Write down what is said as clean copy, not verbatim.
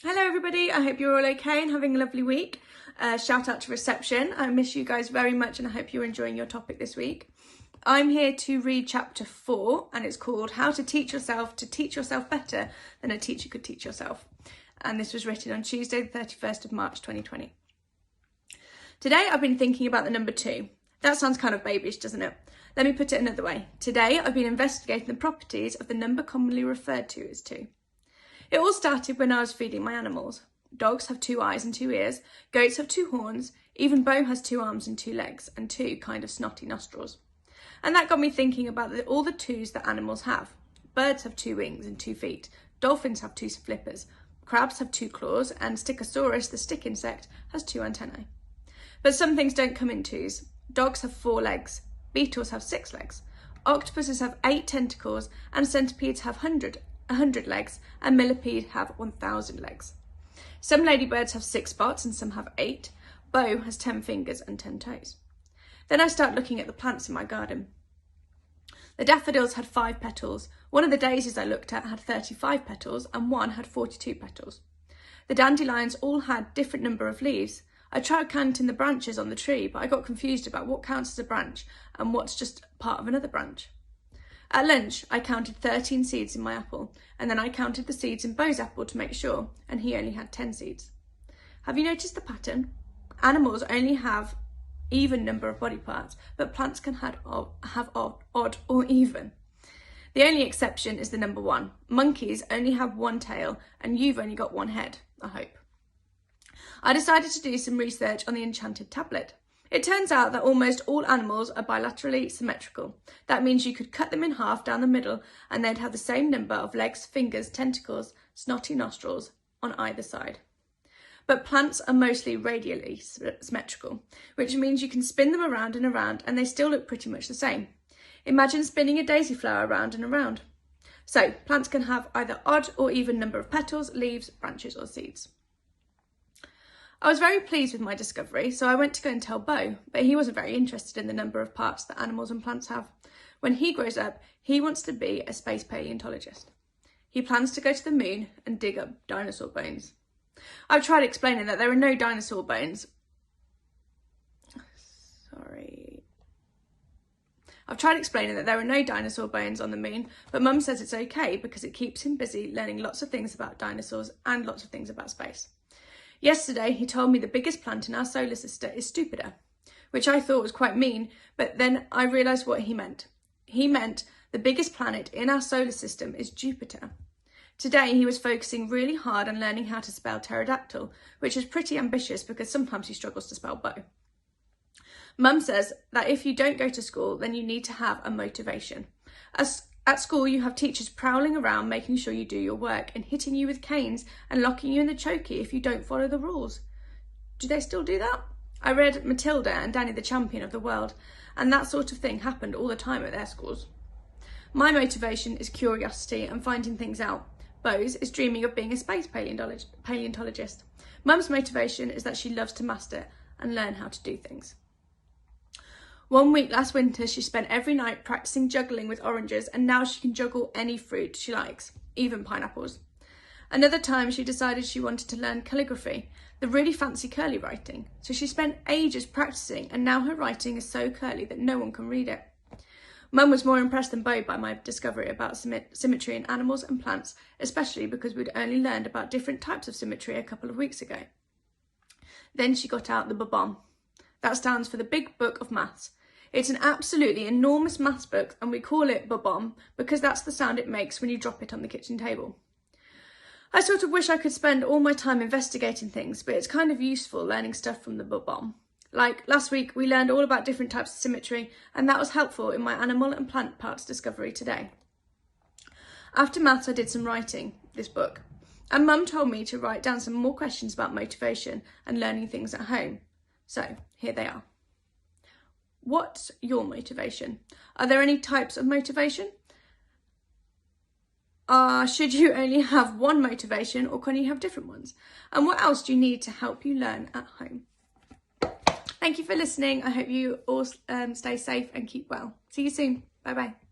Hello everybody, I hope you're all okay and having a lovely week. Shout out to reception, I miss you guys very much and I hope you're enjoying your topic this week. I'm here to read chapter 4 and it's called How to Teach Yourself to Teach Yourself Better Than a Teacher Could Teach Yourself. And this was written on Tuesday the 31st of March 2020. Today I've been thinking about the number 2. That sounds kind of babyish, doesn't it? Let me put it another way. Today I've been investigating the properties of the number commonly referred to as 2. It all started when I was feeding my animals. Dogs have 2 eyes and 2 ears, goats have 2 horns, even Bo has 2 arms and 2 legs, and 2 kind of snotty nostrils. And that got me thinking about all the 2s that animals have. Birds have 2 wings and 2 feet, dolphins have 2 flippers, crabs have 2 claws, and Stichosaurus, the stick insect, has 2 antennae. But some things don't come in 2s. Dogs have 4 legs, beetles have 6 legs, octopuses have 8 tentacles, and centipedes have 100 legs, and millipedes have 1,000 legs. Some ladybirds have 6 spots and some have 8. Bo has 10 fingers and 10 toes. Then I start looking at the plants in my garden. The daffodils had 5 petals. One of the daisies I looked at had 35 petals and one had 42 petals. The dandelions all had different number of leaves. I tried counting the branches on the tree, but I got confused about what counts as a branch and what's just part of another branch. At lunch, I counted 13 seeds in my apple, and then I counted the seeds in Bo's apple to make sure, and he only had 10 seeds. Have you noticed the pattern? Animals only have even number of body parts, but plants can have odd or even. The only exception is the number 1. Monkeys only have 1 tail, and you've only got 1 head, I hope. I decided to do some research on the enchanted tablet. It turns out that almost all animals are bilaterally symmetrical. That means you could cut them in half down the middle and they'd have the same number of legs, fingers, tentacles, snotty nostrils on either side. But plants are mostly radially symmetrical, which means you can spin them around and around and they still look pretty much the same. Imagine spinning a daisy flower around and around. So plants can have either odd or even number of petals, leaves, branches or seeds. I was very pleased with my discovery, so I went to go and tell Bo, but he wasn't very interested in the number of parts that animals and plants have. When he grows up, he wants to be a space paleontologist. He plans to go to the moon and dig up dinosaur bones. I've tried explaining that there are no dinosaur bones. I've tried explaining that there are no dinosaur bones on the moon, but Mum says it's okay because it keeps him busy learning lots of things about dinosaurs and lots of things about space. Yesterday, he told me the biggest plant in our solar system is Stupida, which I thought was quite mean, but then I realised what he meant. He meant the biggest planet in our solar system is Jupiter. Today, he was focusing really hard on learning how to spell pterodactyl, which is pretty ambitious because sometimes he struggles to spell bow. Mum says that if you don't go to school, then you need to have a motivation. At school, you have teachers prowling around making sure you do your work and hitting you with canes and locking you in the chokey if you don't follow the rules. Do they still do that? I read Matilda and Danny the Champion of the World, and that sort of thing happened all the time at their schools. My motivation is curiosity and finding things out. Bo's is dreaming of being a space paleontologist. Mum's motivation is that she loves to master and learn how to do things. One week last winter, she spent every night practicing juggling with oranges and now she can juggle any fruit she likes, even pineapples. Another time she decided she wanted to learn calligraphy, the really fancy curly writing. So she spent ages practicing and now her writing is so curly that no one can read it. Mum was more impressed than Bo by my discovery about symmetry in animals and plants, especially because we'd only learned about different types of symmetry a couple of weeks ago. Then she got out the BOBOM. That stands for the Big Book of Maths. It's an absolutely enormous maths book and we call it BOBOM because that's the sound it makes when you drop it on the kitchen table. I sort of wish I could spend all my time investigating things, but it's kind of useful learning stuff from the BOBOM. Like last week, we learned all about different types of symmetry and that was helpful in my animal and plant parts discovery today. After maths, I did some writing, this book, and Mum told me to write down some more questions about motivation and learning things at home. So here they are. What's your motivation? Are there any types of motivation? Should you only have one motivation or can you have different ones? And what else do you need to help you learn at home? Thank you for listening. I hope you all stay safe and keep well. See you soon. Bye bye.